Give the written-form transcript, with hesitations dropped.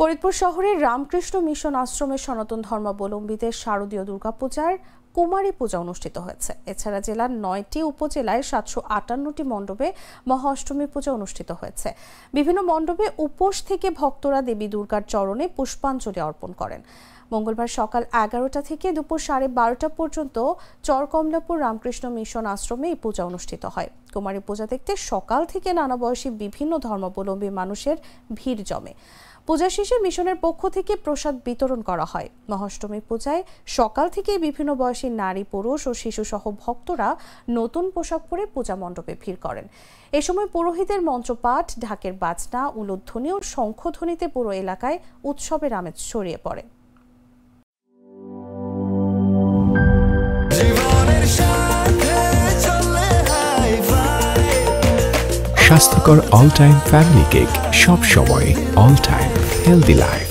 ফরিদপুর শহরের রামকৃষ্ণ মিশন আশ্রমের সনাতন ধর্মাবলম্বীদের শারদীয় দুর্গাপূজার কুমারী পূজা অনুষ্ঠিত হয়েছে। এছাড়া জেলার ৯টি উপজেলায় ৭৫৮টি মণ্ডপে মহা অষ্টমী পূজা অনুষ্ঠিত হয়েছে। বিভিন্ন মণ্ডপে উপোস থেকে ভক্তরা দেবী দুর্গার চরণে পুষ্পাঞ্জলি অর্পণ করেন। মঙ্গলবার সকাল ১১টা থেকে দুপুর ১২:৩০ পর্যন্ত চরকমলাপুর রামকৃষ্ণ মিশন আশ্রমে এই পূজা অনুষ্ঠিত হয়। কুমারী পূজা দেখতে সকাল থেকে নানা বয়সী বিভিন্ন ধর্মাবলম্বী মানুষের ভিড় জমে। পূজা শেষে মিশনের পক্ষ থেকে প্রসাদ বিতরণ করা হয়। মহাষ্টমী পূজায় সকাল থেকে বিভিন্ন বয়সী নারী, পুরুষ ও শিশু সহ ভক্তরা নতুন পোশাক পরে পূজা মণ্ডপে ভিড় করেন। এ সময় পুরোহিতের মন্ত্রপাঠ, ঢাকের বাজনা, উলুধ্বনি ও শঙ্খধ্বনিতে পুরো এলাকায় উৎসবের আমেজ ছড়িয়ে পড়ে। স্বাস্থ্যকর অল টাইম ফ্যামিলি কেক, সব সময় অল টাইম হেলদি লাইফ।